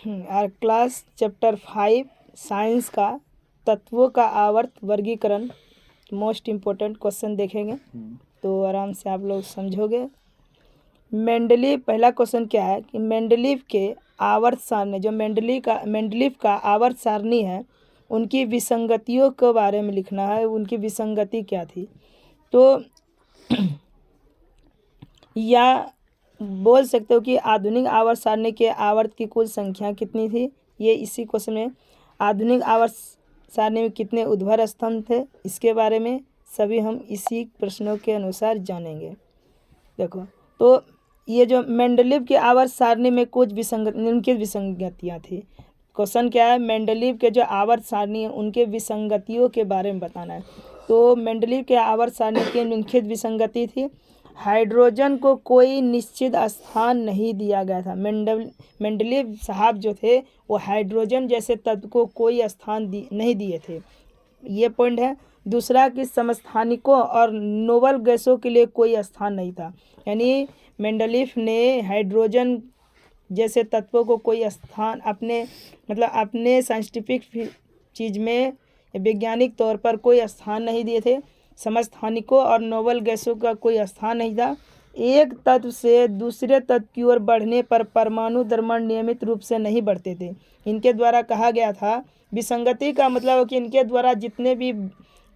और class chapter 5 science का तत्वों का आवर्त वर्गीकरण मोस्ट इम्पोर्टेंट क्वेश्चन देखेंगे, तो आराम से आप लोग समझोगे। मेंडलीव, पहला क्वेश्चन क्या है कि मेंडलीव के आवर्त सारणी, जो मेंडलीव का आवर्त सारणी है, उनकी विसंगतियों के बारे में लिखना है। उनकी विसंगति क्या थी, तो या बोल सकते हो कि आधुनिक आवर्त सारणी के आवर्त की कुल संख्या कितनी थी। ये इसी क्वेश्चन में आधुनिक आवर्त सारणी में कितने ऊर्ध्वाधर स्तंभ थे, इसके बारे में सभी हम इसी प्रश्नों के अनुसार जानेंगे। देखो, तो ये जो मेंडलीव की आवर्त सारणी में कुछ निम्नलिखित विसंगतियाँ थी। क्वेश्चन क्या है, मेंडलीव के जो आवर्त सारणी है उनके विसंगतियों के बारे में बताना है। तो मेंडलीव के आवर्त सारणी की निम्नलिखित विसंगति थी, हाइड्रोजन को कोई निश्चित स्थान नहीं दिया गया था। मेंडलीव साहब जो थे वो हाइड्रोजन जैसे तत्व को कोई स्थान नहीं दिए थे, ये पॉइंट है। दूसरा कि समस्थानिकों और नोबल गैसों के लिए कोई स्थान नहीं था, यानी मेंडलीव ने हाइड्रोजन जैसे तत्वों को कोई स्थान अपने साइंटिफिक चीज़ में वैज्ञानिक तौर पर कोई स्थान नहीं दिए थे। समस्थानिकों और नोबल गैसों का कोई स्थान नहीं था। एक तत्व से दूसरे तत्व की ओर बढ़ने पर परमाणु द्रव्यमान नियमित रूप से नहीं बढ़ते थे। इनके द्वारा कहा गया था, विसंगति का मतलब है कि इनके द्वारा जितने भी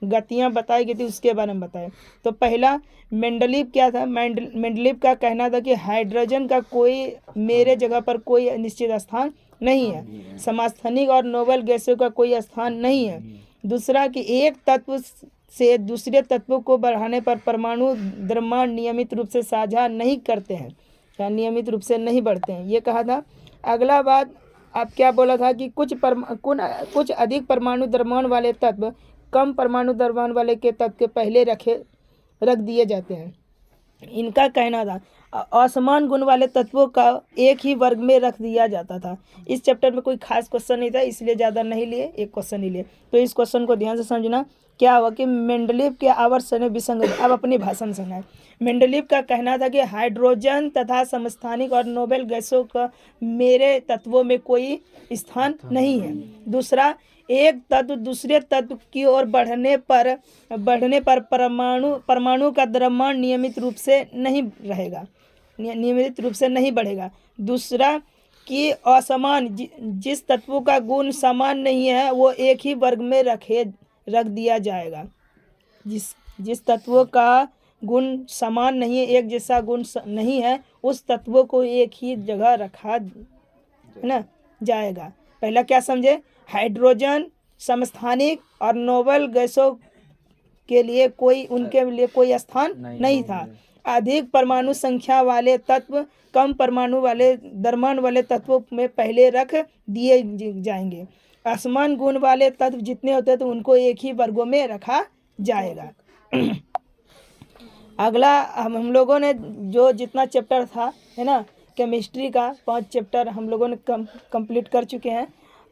गतियाँ बताई गई थी उसके बारे में बताए। तो पहला मेंडलीव क्या था, मेंडलीव का कहना था कि हाइड्रोजन का कोई मेरे जगह पर कोई निश्चित स्थान नहीं है। समस्थानिक और नोबल गैसों का कोई स्थान नहीं है। दूसरा कि एक तत्व से दूसरे तत्वों को बढ़ाने पर परमाणु द्रव्यमान नियमित रूप से साझा नहीं करते हैं, या नियमित रूप से नहीं बढ़ते हैं, ये कहा था। अगला बात आप क्या बोला था कि कुछ अधिक परमाणु द्रव्यमान वाले तत्व कम परमाणु द्रव्यमान वाले के तत्व के पहले रख दिए जाते हैं। इनका कहना था असमान गुण वाले तत्वों का एक ही वर्ग में रख दिया जाता था। इस चैप्टर में कोई खास क्वेश्चन नहीं था, इसलिए ज़्यादा नहीं लिए, एक क्वेश्चन ही लिए। तो इस क्वेश्चन को ध्यान से समझना। क्या हुआ कि मेंडलीव के आवर्त सारणी विसंगति, अब अपनी भाषा में सुना है। मेंडलीव का कहना था कि हाइड्रोजन तथा समस्थानिक और नोबेल गैसों का मेरे तत्वों में कोई स्थान नहीं है। दूसरा, एक तत्व दूसरे तत्व की ओर बढ़ने पर परमाणु का द्रव्यमान नियमित रूप से नहीं बढ़ेगा। दूसरा कि असमान जिस तत्वों का गुण समान नहीं है वो एक ही वर्ग में रख दिया जाएगा। जिस तत्वों का गुण समान नहीं है, एक जैसा गुण नहीं है, उस तत्वों को एक ही जगह रखा जाएगा। पहला क्या समझे, हाइड्रोजन, समस्थानिक और नोबल गैसों के लिए उनके लिए कोई स्थान नहीं था। अधिक परमाणु संख्या वाले तत्व कम परमाणु वाले द्रव्यमान वाले तत्वों में पहले रख दिए जाएंगे। असमान गुण वाले तत्व जितने होते हैं तो उनको एक ही वर्गों में रखा जाएगा। अगला हम लोगों ने जो जितना चैप्टर था है ना, केमिस्ट्री का 5 चैप्टर हम लोगों ने कंप्लीट कर चुके हैं।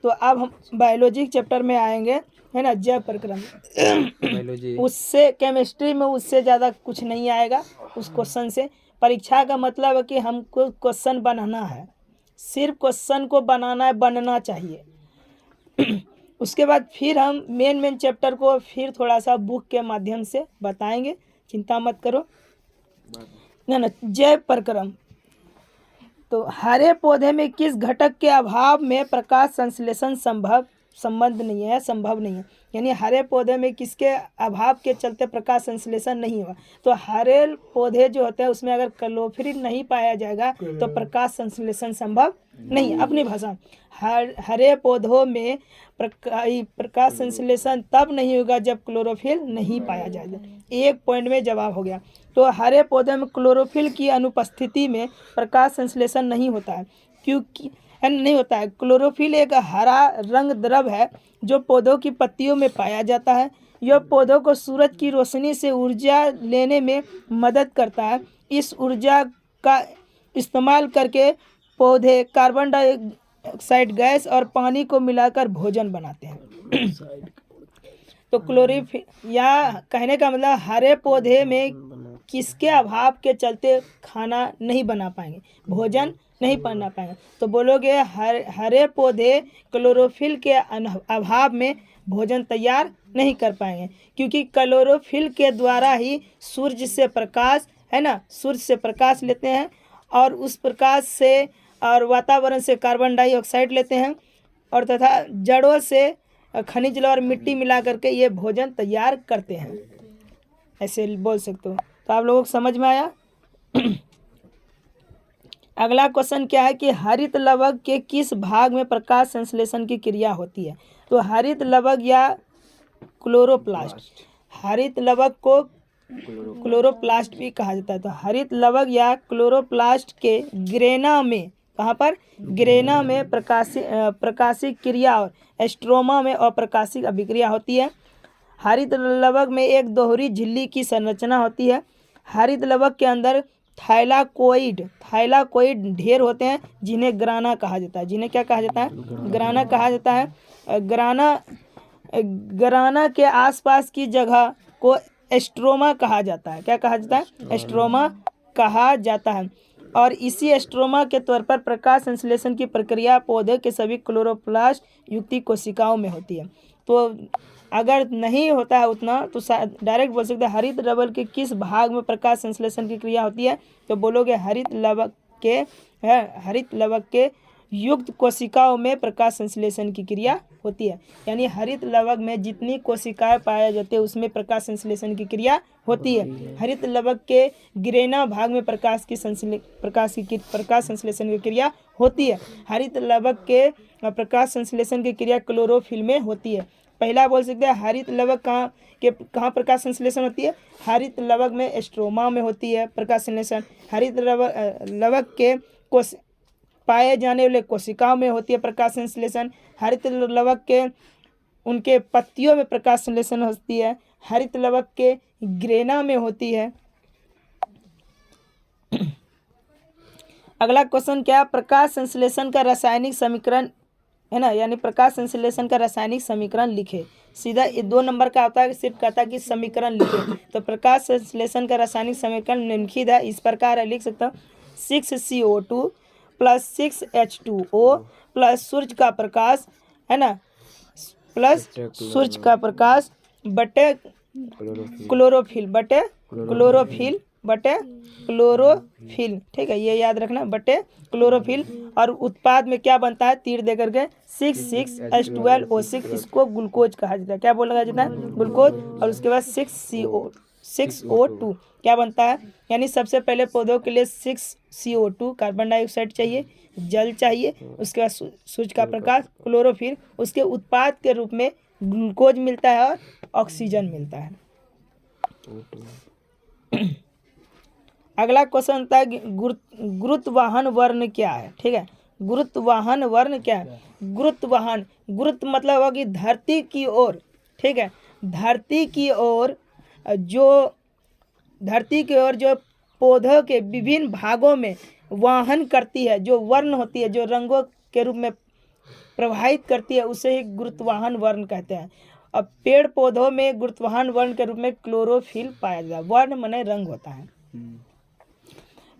तो अब हम बायोलॉजी चैप्टर में आएंगे, है ना, जैव प्रक्रम। उससे केमिस्ट्री में उससे ज़्यादा कुछ नहीं आएगा उस क्वेश्चन से। परीक्षा का मतलब है कि हमको क्वेश्चन बनाना है, सिर्फ क्वेश्चन को बनाना है, बनना चाहिए। उसके बाद फिर हम मेन चैप्टर को फिर थोड़ा सा बुक के माध्यम से बताएंगे, चिंता मत करो ना। जैव प्रक्रम, तो हरे पौधे में किस घटक के अभाव में प्रकाश संश्लेषण संभव नहीं है, यानी हरे पौधे में किसके अभाव के चलते प्रकाश संश्लेषण नहीं हुआ। तो हरे पौधे जो होते हैं उसमें अगर क्लोरोफिल नहीं पाया जाएगा तो प्रकाश संश्लेषण संभव नहीं। अपनी भाषा, हरे पौधों में प्रकाश संश्लेषण तब नहीं होगा जब क्लोरोफिल नहीं पाया जाएगा। एक पॉइंट में जवाब हो गया। तो हरे पौधे में क्लोरोफिल की अनुपस्थिति में प्रकाश संश्लेषण नहीं होता है, क्योंकि नहीं होता है। क्लोरोफिल एक हरा रंग द्रव है जो पौधों की पत्तियों में पाया जाता है। यह पौधों को सूरज की रोशनी से ऊर्जा लेने में मदद करता है। इस ऊर्जा का इस्तेमाल करके पौधे कार्बन डाइऑक्साइड गैस और पानी को मिलाकर भोजन बनाते हैं। तो क्लोरोफिल, या कहने का मतलब हरे पौधे में किसके अभाव के चलते खाना नहीं बना पाएंगे, भोजन नहीं पनप पाएंगे। तो बोलोगे हरे पौधे क्लोरोफिल के अभाव में भोजन तैयार नहीं कर पाएंगे, क्योंकि क्लोरोफिल के द्वारा ही सूर्य से प्रकाश, है ना, सूर्य से प्रकाश लेते हैं और उस प्रकाश से और वातावरण से कार्बन डाइऑक्साइड लेते हैं और तथा जड़ों से खनिज लवण और मिट्टी मिला करके ये भोजन तैयार करते हैं। ऐसे बोल सकते हो। तो आप लोगों को समझ में आया। अगला क्वेश्चन क्या है कि हरित लवक के किस भाग में प्रकाश संश्लेषण की क्रिया होती है? तो हरित लवक या क्लोरोप्लास्ट, हरित लवक को क्लोरोप्लास्ट भी कहा जाता है। तो हरित लवक या क्लोरोप्लास्ट के ग्रेना में, कहाँ पर? ग्रेना में प्रकाशिक क्रिया और एस्ट्रोमा में अप्रकाशिक अभिक्रिया होती है। हरित लवक में एक दोहरी झिल्ली की संरचना होती है। हरित लवक के अंदर थाइलाकोइड ढेर होते हैं जिन्हें ग्राना कहा जाता है। जिन्हें क्या कहा जाता है? ग्राना कहा जाता है। ग्राना के आसपास की जगह को एस्ट्रोमा कहा जाता है। क्या कहा जाता है? एस्ट्रोमा कहा जाता है। और इसी एस्ट्रोमा के तौर पर प्रकाश संश्लेषण की प्रक्रिया पौधे के सभी क्लोरोप्लास्ट युक्ति कोशिकाओं में होती है। तो अगर नहीं होता है उतना तो डायरेक्ट बोल सकते हैं हरित लवक के किस भाग में प्रकाश संश्लेषण की क्रिया होती है? तो बोलोगे हरित लवक के युक्त कोशिकाओं में प्रकाश संश्लेषण की क्रिया होती है। यानी हरित लवक में जितनी कोशिकाएं पाए जाते हैं उसमें प्रकाश संश्लेषण की क्रिया होती है। हरित लवक के ग्रेना भाग में प्रकाश संश्लेषण की क्रिया होती है। हरित लवक के प्रकाश संश्लेषण की क्रिया क्लोरोफिल में होती है। पहला बोल सकते हैं हरित लवक कहाँ प्रकाश संश्लेषण होती है? हरित लवक में एस्ट्रोमा में होती है प्रकाश संश्लेषण। हरित लवक के पाए जाने वाले कोशिकाओं में होती है प्रकाश संश्लेषण। हरित लवक के उनके पत्तियों में प्रकाश संश्लेषण होती है। हरित लवक के ग्रेना में होती है। अगला क्वेश्चन क्या? प्रकाश संश्लेषण का रासायनिक समीकरण, है ना, यानी प्रकाश संश्लेषण का रासायनिक समीकरण लिखे। सीधा 2 नंबर का आता है, सिर्फ कहता है कि समीकरण लिखे। तो प्रकाश संश्लेषण का रासायनिक समीकरण निम्नलिखित है, इस प्रकार है, लिख सकता हूँ 6CO2 + 6H2O प्लस सूर्य का प्रकाश, है ना, प्लस सूर्य का प्रकाश बटे क्लोरोफिल बटे क्लोरोफिल, ठीक है, ये याद रखना, बटे क्लोरोफिल। और उत्पाद में क्या बनता है? तीर दे करके 6H12O6, इसको ग्लूकोज कहा जाता है। क्या बोला जाता है? ग्लूकोज। और उसके बाद 6CO2 क्या बनता है? यानी सबसे पहले पौधों के लिए 6CO2 कार्बन डाइऑक्साइड चाहिए, जल चाहिए, उसके बाद सूर्य का प्रकाश क्लोरोफिल, उसके उत्पाद के रूप में ग्लूकोज मिलता है और ऑक्सीजन मिलता है। अगला क्वेश्चन होता है गुरुत्वाहन वर्ण क्या है? ठीक है, गुरुत्वाहन वर्ण क्या है? गुरुत्व मतलब होगा कि धरती की ओर, ठीक है, धरती की ओर जो पौधों के विभिन्न भागों में वाहन करती है, जो वर्ण होती है, जो रंगों के रूप में प्रवाहित करती है, उसे ही गुरुत्वाहन वर्ण कहते हैं। अब पेड़ पौधों में गुरुत्वाहन वर्ण के रूप में क्लोरोफिल पाया जाता है। वर्ण माने रंग होता है।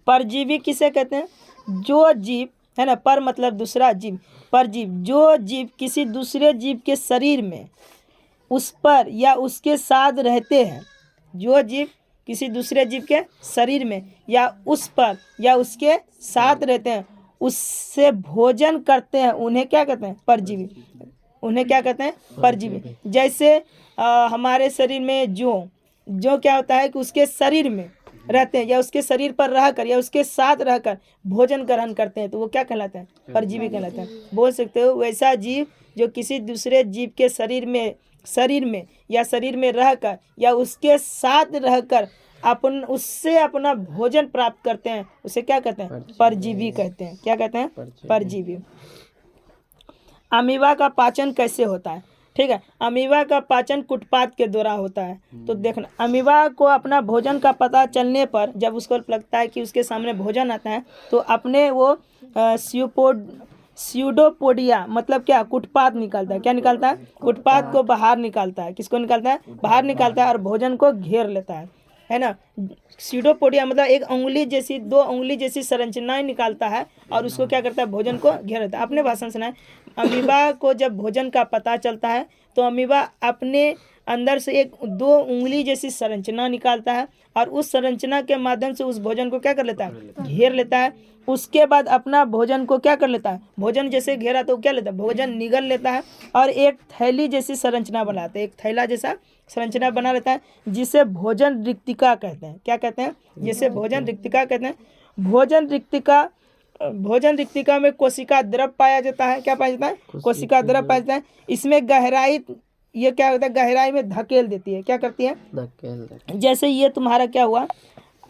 परजीवी किसे कहते हैं? जो जीव, है ना, पर मतलब दूसरा, जीव, परजीव, जो जीव किसी दूसरे जीव के शरीर में, उस पर या उसके साथ रहते हैं, जो जीव किसी दूसरे जीव के शरीर में या उस पर या उसके साथ रहते हैं, उससे भोजन करते हैं, उन्हें क्या कहते हैं? परजीवी। उन्हें क्या कहते हैं? परजीवी। जैसे हमारे शरीर में जो क्या होता है कि उसके शरीर में रहते हैं या उसके शरीर पर रहकर या उसके साथ रहकर भोजन ग्रहण करते हैं, तो वो क्या कहलाते हैं? परजीवी कहलाते हैं। बोल सकते हो वैसा जीव जो किसी दूसरे जीव के शरीर में या शरीर में रहकर या उसके साथ रहकर उससे अपना भोजन प्राप्त करते हैं, उसे क्या कहते हैं? परजीवी कहते हैं। क्या कहते हैं? परजीवी। अमीबा का पाचन कैसे होता है? ठीक है, अमीबा का पाचन कुटपाद के द्वारा होता है। तो देखना, अमीबा को अपना भोजन का पता चलने पर जब उसको लगता है कि उसके सामने भोजन आता है, तो अपने वो स्यूडोपोडिया मतलब क्या? कुटपाद निकालता है। क्या निकालता है? कुटपाद को बाहर निकालता है। किसको निकालता है? बाहर निकालता है और भोजन को घेर लेता है है ना, सीडोपोडिया मतलब एक उंगली जैसी, 2 उंगली जैसी संरचनाएं निकालता है और उसको क्या करता है, भोजन को घेर लेता है। अपने भाषण सुनाए। अमीबा को जब भोजन का पता चलता है तो अमीबा अपने अंदर से एक 2 उंगली जैसी संरचना निकालता है और उस संरचना के माध्यम से उस भोजन को क्या कर लेता है, घेर लेता है। उसके बाद अपना भोजन को क्या कर लेता है, भोजन जैसे घेरा तो क्या लेता है, भोजन निगल लेता है और एक थैली जैसी संरचना बनाता है, एक थैला जैसा संरचना बना लेता है, जिसे भोजन रिक्तिका कहते हैं। क्या कहते हैं, जिसे भोजन रिक्तिका कहते हैं। भोजन रिक्तिका में कोशिका द्रव पाया जाता है। क्या पाया जाता है, कोशिका द्रव पाया जाता है। इसमें गहराई, ये क्या होता है, गहराई में धकेल देती है। क्या करती है, धकेल। जैसे ये तुम्हारा क्या हुआ,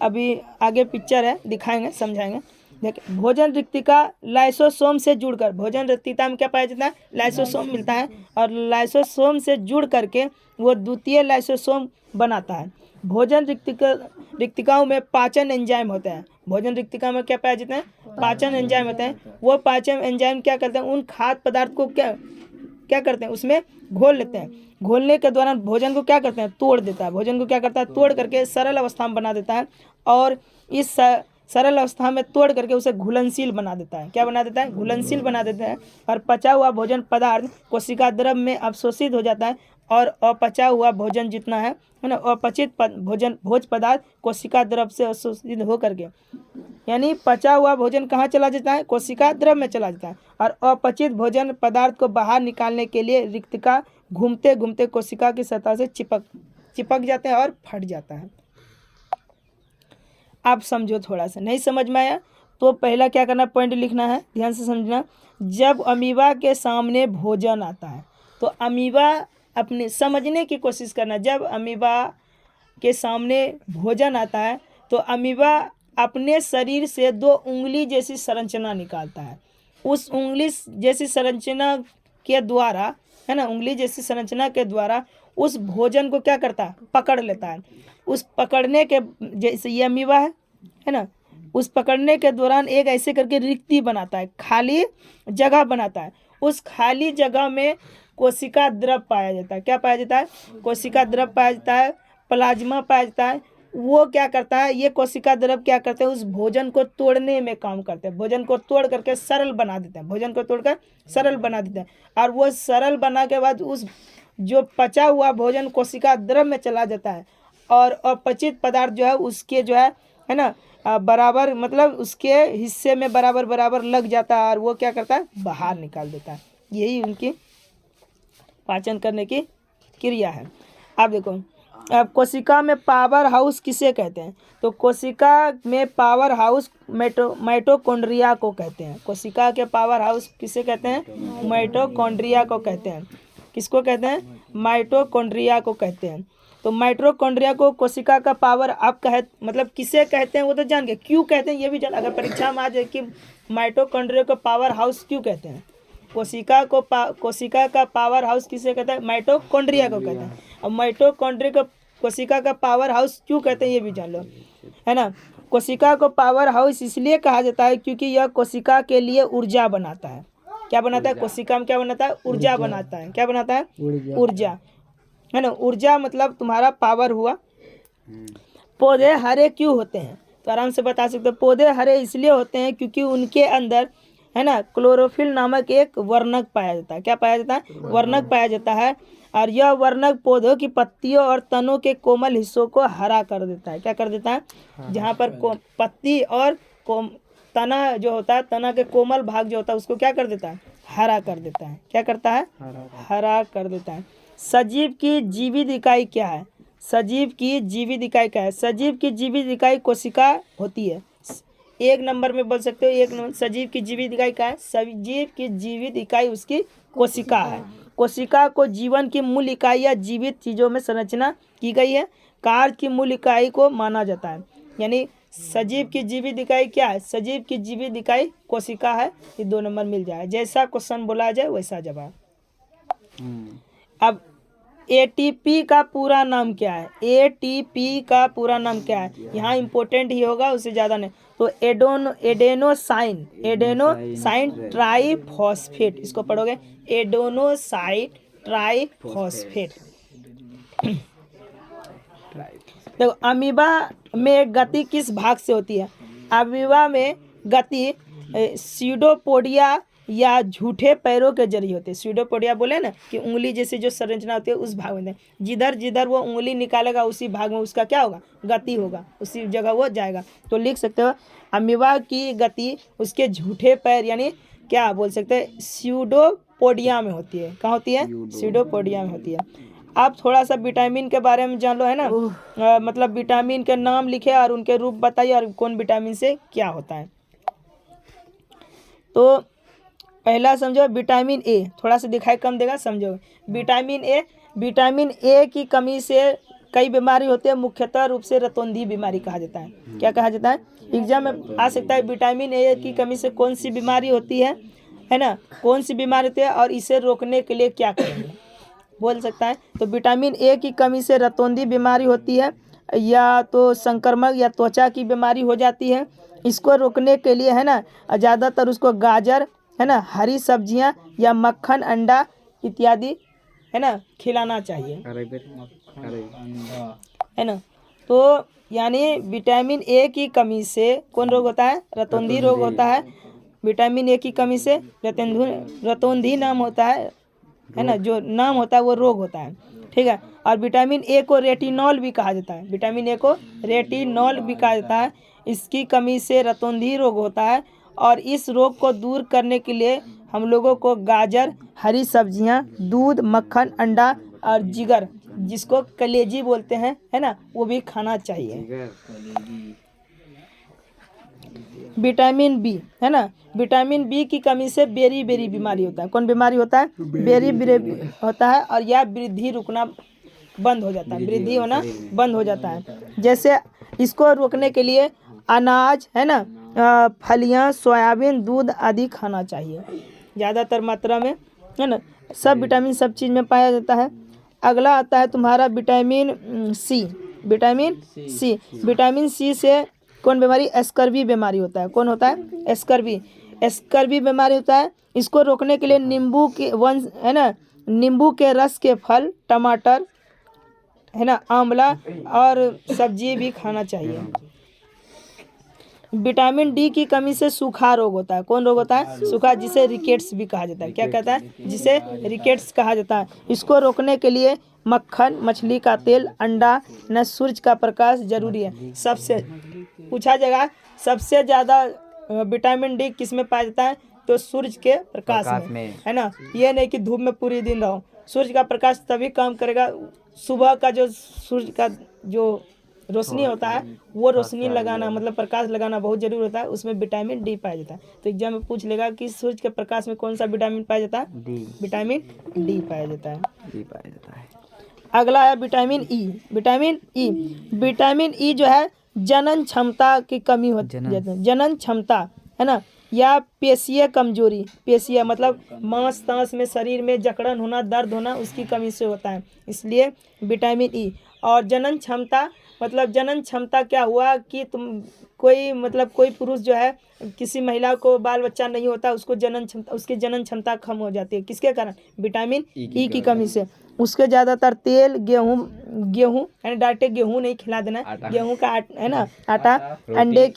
अभी आगे पिक्चर है, दिखाएंगे, समझाएंगे। देखिए, भोजन रिक्तिका लाइसोसोम से जुड़कर, भोजन रिक्तिका में क्या पाया जाता है, लाइसोसोम मिलता है और लाइसोसोम से जुड़ करके वो द्वितीय लाइसोसोम बनाता है। भोजन रिक्तिकाओं में पाचन एंजाइम होते हैं। भोजन रिक्तिका में क्या पाया जाता है, पाचन एंजाइम होते हैं। वो पाचन एंजाइम क्या करते हैं, उन खाद्य पदार्थ को क्या करते हैं, उसमें घोल लेते हैं। घोलने के दौरान भोजन को क्या करते हैं, तोड़ देता है। भोजन को क्या करता है, तोड़ करके सरल अवस्था में बना देता है और इस सरल अवस्था में तोड़ करके उसे घुलनशील बना देता है। क्या बना देता है, घुलनशील बना देता है। और पचा हुआ भोजन पदार्थ कोशिका द्रव में अवशोषित हो जाता है और अपचा हुआ भोजन जितना है ना, अपचित भोज पदार्थ कोशिका द्रव से अवशोषित हो करके, यानी पचा हुआ भोजन कहाँ चला जाता है, कोशिका द्रव में चला जाता है और अपचित भोजन पदार्थ को बाहर निकालने के लिए रिक्तिका घूमते घूमते कोशिका की सतह से चिपक जाते हैं और फट जाता है। आप समझो, थोड़ा सा नहीं समझ में आया तो पहला क्या करना, पॉइंट लिखना है, ध्यान से समझना। जब अमीबा के सामने भोजन आता है तो अमीबा अपने समझने की कोशिश करना। जब अमीबा के सामने भोजन आता है तो अमीबा अपने शरीर से 2 उंगली जैसी संरचना निकालता है। उस उंगली जैसी संरचना के द्वारा, है ना, उंगली जैसी संरचना के द्वारा उस भोजन को क्या करता है, पकड़ लेता है। उस पकड़ने के, जैसे ये अमीबा है ना, उस पकड़ने के दौरान एक ऐसे करके रिक्ति बनाता है, खाली जगह बनाता है। उस खाली जगह में कोशिका द्रव पाया जाता है। क्या पाया जाता है, कोशिका द्रव पाया जाता है, प्लाज्मा पाया जाता है। वो क्या करता है, ये कोशिका द्रव क्या करते हैं, उस भोजन को तोड़ने में काम करते हैं। भोजन को तोड़ करके सरल बना देते हैं, भोजन को तोड़कर सरल बना देते हैं और वो सरल बना के बाद उस जो पचा हुआ भोजन कोशिका द्रव में चला जाता है और अपचित पदार्थ जो है उसके जो है ना, बराबर, मतलब उसके हिस्से में बराबर बराबर लग जाता है और वो क्या करता है, बाहर निकाल देता है। यही उनकी पाचन करने की क्रिया है। अब देखो, अब कोशिका में पावर हाउस किसे कहते हैं, तो कोशिका में पावर हाउस माइटोकॉन्ड्रिया को कहते हैं। कोशिका के पावर हाउस किसे कहते हैं, माइटोकॉन्ड्रिया को कहते हैं। किसको कहते हैं, माइटोकॉन्ड्रिया को कहते हैं। तो माइटोकॉन्ड्रिया को कोशिका का पावर आप मतलब किसे कहते हैं वो तो जान गए, क्यों कहते हैं ये भी जान। अगर परीक्षा में आ जाए कि माइटोकॉन्ड्रिया को पावर हाउस क्यों कहते हैं, कोशिका का पावर हाउस किसे कहते हैं, माइटोकॉन्ड्रिया को कहते हैं। और माइटोकॉन्ड्रिया को कोशिका का पावर हाउस क्यों कहते हैं ये भी जान लो, है ना। कोशिका को पावर हाउस इसलिए कहा जाता है क्योंकि यह कोशिका के लिए ऊर्जा बनाता है। क्या बनाता है, कोशिका में क्या बनाता है, ऊर्जा बनाता है। क्या बनाता है, ऊर्जा, है ना। ऊर्जा मतलब तुम्हारा पावर हुआ। पौधे हरे क्यों होते हैं, तो आराम से बता सकते हो। पौधे हरे इसलिए होते हैं क्योंकि उनके अंदर, है ना, क्लोरोफिल नामक एक वर्णक पाया जाता है। क्या पाया जाता है, वर्णक पाया जाता है और यह वर्णक पौधों की पत्तियों और तनों के कोमल हिस्सों को हरा कर देता है। क्या कर देता है, जहाँ पर पत्ती और तना जो होता है, तना के कोमल भाग जो होता है उसको क्या कर देता है, हरा कर देता है। क्या करता है, हरा कर देता है। सजीव की जीवित इकाई क्या है, सजीव की जीवित इकाई क्या है, सजीव की जीवित इकाई कोशिका होती है। 1 नंबर में बोल सकते हो, 1 नंबर सजीव की जीवित इकाई क्या है, सजीव की जीवित इकाई उसकी कोशिका है। कोशिका को जीवन की मूल इकाई या जीवित चीज़ों में संरचना की गई है, कार्य की मूल इकाई को माना जाता है। यानी सजीव की जीवित इकाई क्या है, सजीव की जीवित इकाई कोशिका है। ये 2 नंबर मिल जाए, जैसा क्वेश्चन बोला जाए वैसा जवाब। अब एटीपी का पूरा नाम क्या है, एटीपी का पूरा नाम क्या है, यहाँ इम्पोर्टेंट ही होगा, उससे ज़्यादा नहीं। तो एडेनोसाइन ट्राइफॉस्फेट, इसको पढ़ोगे, एडेनोसाइन ट्राइफॉस्फेट। देखो अमीबा में गति किस भाग से होती है? अमीबा में गति सीडोपोडिया या झूठे पैरों के जरिए होते हैं। सीडोपोडिया बोले ना कि उंगली जैसी जो संरचना होती है उस भाग में, जिधर जिधर वो उंगली निकालेगा उसी भाग में उसका क्या होगा? गति होगा, उसी जगह वो जाएगा। तो लिख सकते हो अमीबा की गति उसके झूठे पैर यानी क्या बोल सकते हैं? सीडोपोडिया में होती है। कहाँ होती है? सीडोपोडिया में होती है। आप थोड़ा सा विटामिन के बारे में जान लो, है ना। मतलब विटामिन के नाम लिखे और उनके रूप बताइए और कौन विटामिन से क्या होता है। तो पहला समझो विटामिन ए, थोड़ा सा दिखाई कम देगा, समझो। विटामिन ए की कमी से कई बीमारी होती है, मुख्यतः रूप से रतौंधी बीमारी कहा जाता है। क्या कहा जाता है? एग्जाम में आ सकता है विटामिन ए की कमी से कौन सी बीमारी होती है ना, कौन सी बीमारी होती है और इसे रोकने के लिए क्या करेंगे, बोल सकता है। तो विटामिन ए की कमी से रतौंधी बीमारी होती है, या तो संक्रमण या त्वचा की बीमारी हो जाती है। इसको रोकने के लिए, है ना, ज़्यादातर उसको गाजर, है ना, हरी सब्जियां या मक्खन, अंडा इत्यादि, है ना, खिलाना चाहिए, है ना। तो यानी विटामिन ए की कमी से कौन रोग होता है? रतौंधी रोग होता है। विटामिन ए की कमी से रतौंधी नाम होता है ना, जो नाम होता है वो रोग होता है, ठीक है। और विटामिन ए को रेटिनॉल भी कहा जाता है। विटामिन ए को रेटिनॉल भी कहा जाता है। इसकी कमी से रतौंधी रोग होता है और इस रोग को दूर करने के लिए हम लोगों को गाजर, हरी सब्जियां, दूध, मक्खन, अंडा और जिगर, जिसको कलेजी बोलते हैं, है ना, वो भी खाना चाहिए। विटामिन बी, है ना, विटामिन बी की कमी से बेरी बेरी बीमारी होता है। कौन बीमारी होता है? बेरी बेरी होता है और यह वृद्धि रुकना बंद हो जाता है, वृद्धि होना बंद हो जाता है। जैसे इसको रोकने के लिए अनाज, है ना, फलियां, सोयाबीन, दूध आदि खाना चाहिए ज़्यादातर मात्रा में, है ना। सब विटामिन सब चीज़ में पाया जाता है। अगला आता है तुम्हारा विटामिन सी। विटामिन सी से कौन बीमारी? स्कर्वी बीमारी होता है। कौन होता है? स्कर्वी बीमारी होता है। इसको रोकने के लिए नींबू के है ना, नींबू के रस के फल, टमाटर, है ना, आंवला और सब्जी भी खाना चाहिए। विटामिन डी की कमी से सूखा रोग होता है। कौन रोग होता है? सूखा, जिसे रिकेट्स भी कहा जाता है। क्या कहता है? जिसे रिकेट्स कहा जाता है। इसको रोकने के लिए मक्खन, मछली का तेल, अंडा, न सूरज का प्रकाश जरूरी है। सबसे पूछा जाएगा सबसे ज़्यादा विटामिन डी किस में पाया जाता है? तो सूरज के प्रकाश में, है ना। ये नहीं कि धूप में पूरी दिन रहो, सूरज का प्रकाश तभी काम करेगा। सुबह का जो सूरज का जो रोशनी होता है वो रोशनी लगाना, मतलब प्रकाश लगाना बहुत जरूरी होता है, उसमें विटामिन डी पाया जाता है। तो एग्जाम में पूछ लेगा कि सूरज के प्रकाश में कौन सा विटामिन पाया जाता है? डी। विटामिन डी पाया जाता है। अगला है विटामिन ई। विटामिन ई जो है जनन क्षमता की कमी होती है, जनन क्षमता, है ना, या पेशीय कमजोरी। पेशीय मतलब मांस तांस में, शरीर में जकड़न होना, दर्द होना, उसकी कमी से होता है, इसलिए विटामिन ई। और जनन क्षमता मतलब जनन क्षमता क्या हुआ कि तुम कोई पुरुष जो है, किसी महिला को बाल बच्चा नहीं होता, उसको उसकी जनन क्षमता कम हो जाती है। किसके कारण? विटामिन ई की कमी से। उसके ज़्यादातर तेल, गेहूँ यानी डाटे गेहूँ नहीं खिला देना, गेहूँ का है ना, आटा, अंडे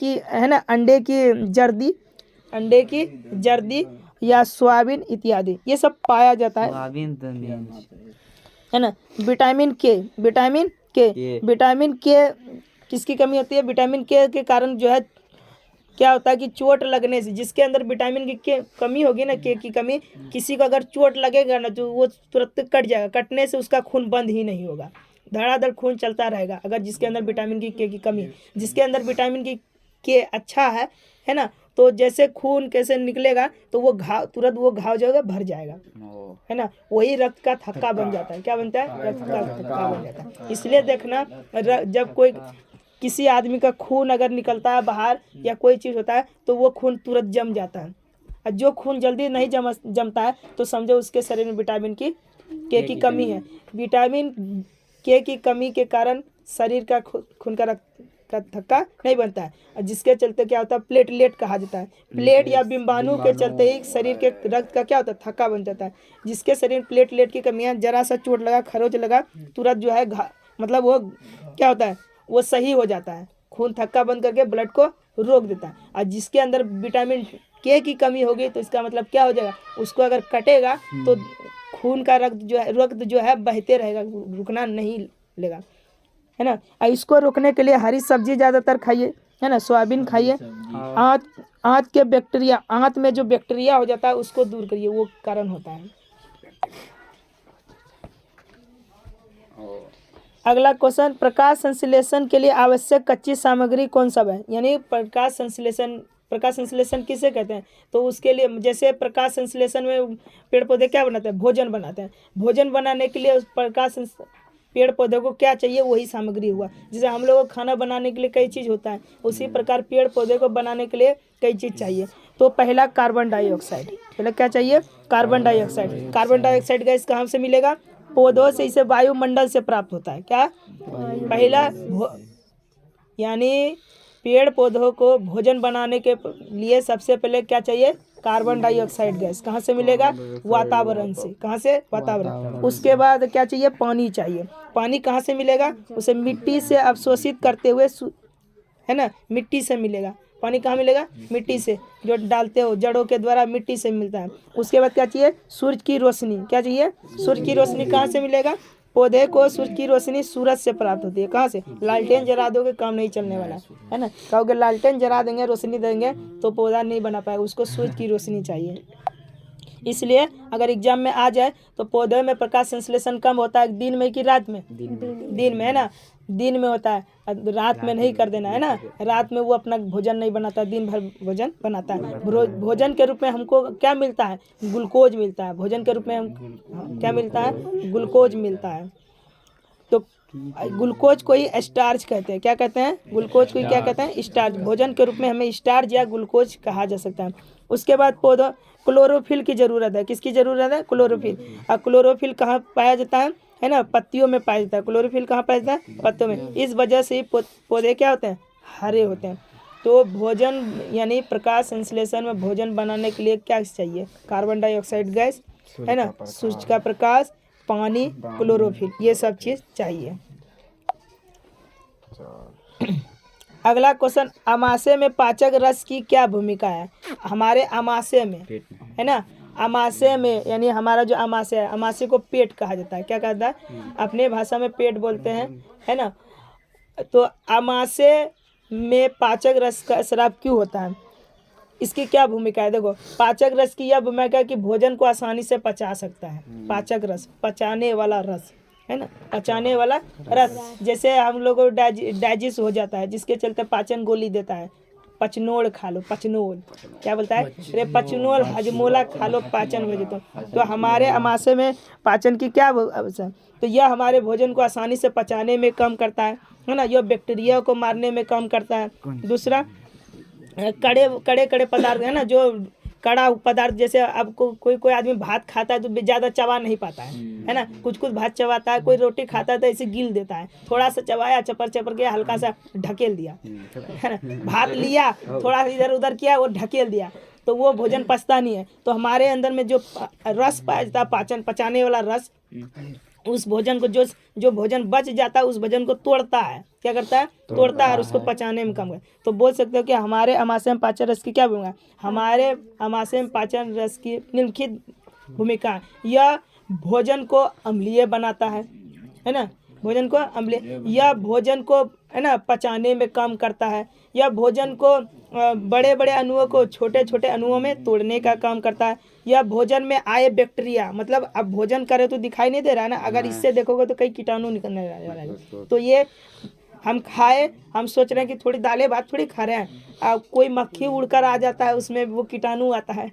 की जर्दी या सोयाबीन इत्यादि, ये सब पाया जाता है ना। विटामिन के किसकी कमी होती है? विटामिन के कारण जो है क्या होता है कि चोट लगने से, जिसके अंदर विटामिन की कमी होगी ना, के की कमी, किसी को अगर चोट लगेगा ना तो वो तुरंत कट जाएगा, कटने से उसका खून बंद ही नहीं होगा, धड़ाधड़ खून चलता रहेगा अगर जिसके अंदर विटामिन की कमी है। जिसके अंदर विटामिन के अच्छा है ना, तो जैसे खून कैसे निकलेगा तो वो तुरंत वो घाव जो है भर जाएगा, है ना, वही रक्त का थक्का बन जाता है। क्या बनता है? रक्त का थक्का बन जाता है। इसलिए देखना जब कोई किसी आदमी का खून अगर निकलता है बाहर या कोई चीज़ होता है तो वो खून तुरंत जम जाता है, और जो खून जल्दी नहीं जमता है तो समझो उसके शरीर में विटामिन के की कमी है। विटामिन के की कमी के कारण शरीर का खून का थक्का नहीं बनता है, और जिसके चलते क्या होता है? प्लेटलेट कहा जाता है। प्लेट या बिंबाणु के चलते ही शरीर के रक्त का क्या होता है? थक्का बन जाता है। जिसके शरीर में प्लेटलेट की कमी है, जरा सा चोट लगा, खरोच लगा, तुरंत जो है मतलब वो क्या होता है? वो सही हो जाता है, खून थक्का बंद करके ब्लड को रोक देता है। और जिसके अंदर विटामिन के की कमी होगी तो इसका मतलब क्या हो जाएगा, उसको अगर कटेगा तो खून का रक्त जो है बहते रहेगा, रुकना नहीं लेगा, है ना। और इसको रोकने के लिए हरी सब्जी ज़्यादातर खाइए, है ना, सोयाबीन खाइए। आंत के बैक्टीरिया, आंत में जो बैक्टीरिया हो जाता है उसको दूर करिए, वो कारण होता है। अगला क्वेश्चन, प्रकाश संश्लेषण के लिए आवश्यक कच्ची सामग्री कौन सब है? यानी प्रकाश संश्लेषण किसे कहते हैं? तो उसके लिए जैसे प्रकाश संश्लेषण में पेड़ पौधे क्या बनाते हैं, भोजन बनाते हैं। भोजन बनाने के लिए पेड़ पौधे को क्या चाहिए, वही सामग्री हुआ। जैसे हम लोगों को खाना बनाने के लिए कई चीज़ होता है, उसी प्रकार पेड़ पौधे को बनाने के लिए कई चीज़ चाहिए। तो पहला कार्बन डाइऑक्साइड, पहले क्या चाहिए, carbon dioxide. Carbon dioxide gas कहाँ से मिलेगा, पौधों से, इसे वायुमंडल से प्राप्त होता है। क्या, पहला यानी पेड़ पौधों को भोजन बनाने के लिए सबसे पहले क्या चाहिए, कार्बन डाइऑक्साइड गैस। कहाँ से मिलेगा, वातावरण से। कहाँ से, वातावरण। उसके बाद क्या चाहिए, पानी चाहिए। पानी कहाँ से मिलेगा, उसे मिट्टी से अवशोषित करते हुए, है ना, मिट्टी से मिलेगा। पानी कहाँ मिलेगा, मिट्टी से, जो डालते हो जड़ों के द्वारा मिट्टी से मिलता है। उसके बाद क्या चाहिए, सूरज की रोशनी। क्या चाहिए, सूरज की रोशनी कहाँ से मिलेगा, पौधे को सूरज की रोशनी सूरज से प्राप्त होती है। कहाँ से, लालटेन जला दोगे काम नहीं चलने वाला, है ना। कहोगे लालटेन जला देंगे, रोशनी देंगे तो पौधा नहीं बना पाएगा, उसको सूरज की रोशनी चाहिए। इसलिए अगर एग्जाम में आ जाए तो पौधे में प्रकाश संश्लेषण कम होता है दिन में कि रात में, दिन में, है ना, दिन में होता है, रात में नहीं कर देना, है ना। रात में वो अपना भोजन नहीं बनाता, दिन भर भोजन बनाता है। भोजन के रूप में हमको क्या मिलता है, ग्लूकोज मिलता है। भोजन के रूप में हम क्या मिलता है, ग्लूकोज मिलता है। तो ग्लूकोज को ही स्टार्च कहते हैं। क्या कहते हैं, ग्लूकोज को ही क्या कहते हैं, स्टार्च। भोजन के रूप में हमें स्टार्च या ग्लूकोज कहा जा सकता है। उसके बाद पौधा क्लोरोफिल की ज़रूरत है। किसकी ज़रूरत है, क्लोरोफिल। और क्लोरोफिल कहाँ पाया जाता है ना, पत्तियों में पाया जाता है। क्लोरोफिल कहाँ पाया जाता है, पत्तों में। इस वजह से पौधे क्या होते हैं, हरे होते हैं। तो भोजन यानी प्रकाश संश्लेषण में भोजन बनाने के लिए क्या चाहिए, कार्बन डाइऑक्साइड गैस, है ना, सूरज का प्रकाश, पानी, क्लोरोफिल, ये सब चीज़ चाहिए। अगला क्वेश्चन, अमाशय में पाचक रस की क्या भूमिका है? हमारे अमाशय में, है ना, अमाशय में यानी हमारा जो अमाशय है, अमाशय को पेट कहा जाता है। क्या कहता है, अपने भाषा में पेट बोलते हैं, है ना। तो अमाशय में पाचक रस का स्राव क्यों होता है, इसकी क्या भूमिका है? देखो, पाचक रस की यह भूमिका है कि भोजन को आसानी से पचा सकता है। पाचक रस, पचाने वाला रस, है ना, पचाने वाला रस। जैसे हम लोग को डाइजेस्ट हो जाता है, जिसके चलते पाचन गोली देता है, पचनोल खा लो, पचनोल क्या बोलता है, अरे पचनोल हजमोला खा लो, पाचन हो जाता। तो हमारे अमाशय में पाचन की क्या अवसर, तो यह हमारे भोजन को आसानी से पचाने में कम करता है ना, यह बैक्टीरिया को मारने में कम करता है। दूसरा, कड़े पदार्थ, है ना, जो कड़ा पदार्थ, जैसे अब कोई आदमी भात खाता है तो ज़्यादा चबा नहीं पाता है ना, कुछ भात चबाता है, कोई रोटी खाता है तो ऐसे गिल देता है, थोड़ा सा चबाया, चपर के हल्का सा ढकेल दिया, है ना, भात लिया थोड़ा इधर उधर किया, वो ढकेल दिया, तो वो भोजन पचता नहीं है। तो हमारे अंदर में जो रस पाया जाता है, पचाने वाला रस, उस भोजन को जो भोजन बच जाता है उस भोजन को तोड़ता है। क्या करता है, तोड़ता है और उसको पचाने में कम है। तो बोल सकते हो कि हमारे अमाशय में पाचन रस की क्या भूमिका, हमारे अमाशय में पाचन रस की निम्नलिखित भूमिका। यह भोजन को अम्लीय बनाता है ना, भोजन को अम्लीय, यह भोजन को, है ना, पचाने में कम करता है। यह भोजन को बड़े बड़े अणुओं को छोटे छोटे अणुओं में तोड़ने का काम करता है। यह भोजन में आए बैक्टीरिया, मतलब अब भोजन करे तो दिखाई नहीं दे रहा है ना, अगर इससे देखोगे तो कई कीटाणु निकलने वाला है। तो ये हम खाए, हम सोच रहे हैं कि थोड़ी दालें भात थोड़ी खा रहे हैं, अब कोई मक्खी उड़कर आ जाता है, उसमें वो कीटाणु आता है,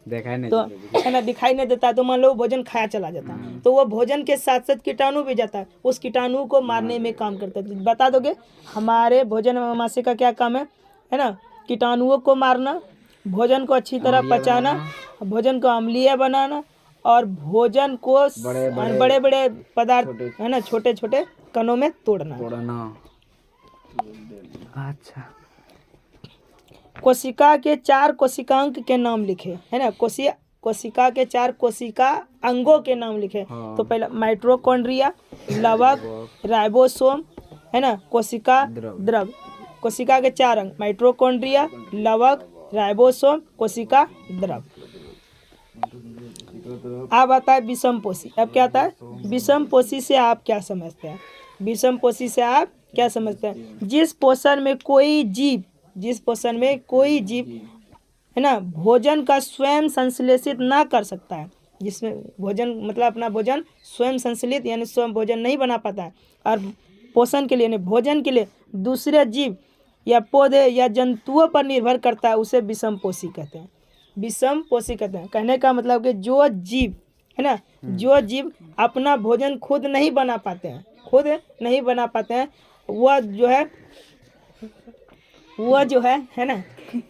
तो है ना, दिखाई नहीं देता, तो मान लो भोजन खाया चला जाता है, तो वो भोजन के साथ साथ कीटाणु भी जाता है, उस कीटाणु को मारने में काम करता है। बता दोगे हमारे भोजन में अमाशय का क्या काम है ना, कीटाणुओं को मारना, भोजन को अच्छी तरह पचाना, भोजन को अम्लीय बनाना, और भोजन को बड़े बड़े पदार्थ, है ना, छोटे छोटे कणों में तोड़ना। अच्छा, कोशिका के 4 कोशिकांग के नाम लिखे, है ना, कोशिका के 4 कोशिका अंगों के नाम लिखे। तो पहला माइटोकॉन्ड्रिया, लवक, राइबोसोम, है ना, कोशिका द्रव। कोशिका के 4 अंग, माइटोकॉन्ड्रिया, लवक, राइबोसोम, कोशिका द्रव। अब आता है विषमपोषी। अब क्या आता है विषमपोषी से आप क्या समझते हैं? विषमपोषी से आप क्या समझते हैं? जिस पोषण में कोई जीव है ना भोजन का स्वयं संश्लेषित ना कर सकता है, जिसमें भोजन मतलब अपना भोजन स्वयं संश्लेषित यानी स्वयं भोजन नहीं बना पाता है और पोषण के लिए यानी भोजन के लिए दूसरे जीव या पौधे या जंतुओं पर निर्भर करता है, उसे विषमपोषी कहते हैं। विषमपोषी कहते हैं, कहने का मतलब कि जो जीव है ना, जो जीव अपना भोजन खुद नहीं बना पाते हैं, वह जो है ना।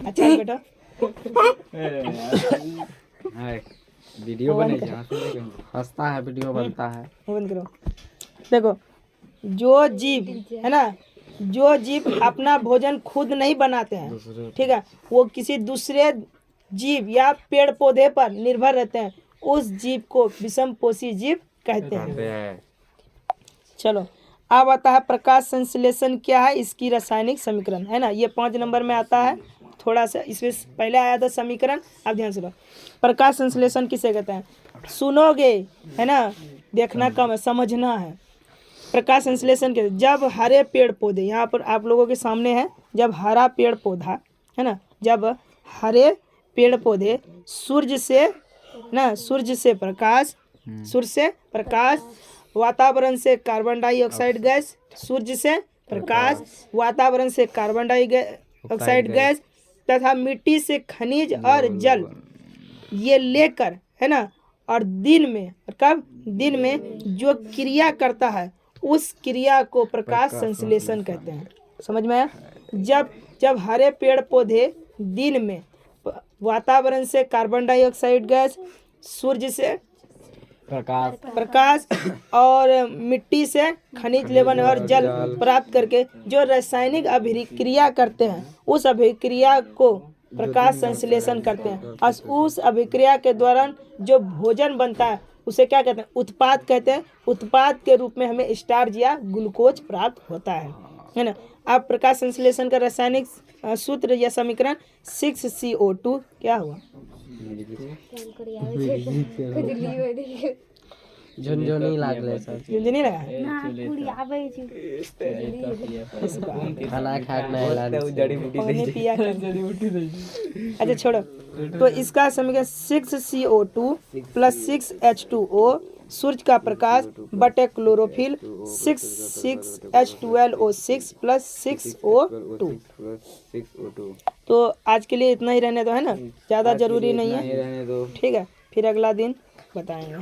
अच्छा बेटा वीडियो बने हंसता है, वीडियो बनता है। बंद करो। देखो जो जीव है ना, जो जीव अपना भोजन खुद नहीं बनाते हैं, ठीक है, वो किसी दूसरे जीव या पेड़ पौधे पर निर्भर रहते हैं, उस जीव को विषमपोषी जीव कहते हैं। चलो अब आता है प्रकाश संश्लेषण क्या है, इसकी रासायनिक समीकरण है ना, ये 5 नंबर में आता है। थोड़ा सा इसमें पहले आया था समीकरण, अब ध्यान सुनो। प्रकाश संश्लेषण किसे कहते हैं? सुनोगे है ना, देखना कम है, समझना है। प्रकाश संश्लेषण के जब हरे पेड़ पौधे यहाँ पर आप लोगों के सामने है, जब हरा पेड़ पौधा है ना, जब हरे पेड़ पौधे सूर्य से प्रकाश, वातावरण से कार्बन डाइऑक्साइड गैस, सूर्य से प्रकाश, वातावरण से कार्बन डाइऑक्साइड गैस तथा मिट्टी से खनिज और जल ये लेकर है ना, और दिन में जो क्रिया करता है उस क्रिया को प्रकाश संश्लेषण कहते हैं। समझ में आया? जब हरे पेड़ पौधे दिन में वातावरण से कार्बन डाइऑक्साइड गैस, सूर्य से प्रकाश और मिट्टी से खनिज लवण और जल प्राप्त करके जो रासायनिक अभिक्रिया करते हैं, उस अभिक्रिया को प्रकाश संश्लेषण करते हैं। और उस अभिक्रिया के दौरान जो भोजन बनता है उसे क्या कहते हैं? उत्पाद कहते हैं। उत्पाद के रूप में हमें स्टार्च या ग्लूकोज प्राप्त होता है ना। अब प्रकाश संश्लेषण का रासायनिक सूत्र या समीकरण 6CO2 क्या हुआ? झुनझुनी लागले सर, झुनझुनी लगा खाना खा के नहीं लाने पानी पिया कर। अच्छा छोड़ो, तो इसका समीकरण 6CO2 + 6H2O सूर्य का प्रकाश बटे क्लोरोफिल 6H12O6 + 6O2। तो आज के लिए इतना ही रहने दो, है ना, ज़्यादा जरूरी नहीं है, ठीक है, फिर अगला दिन बताएंगे।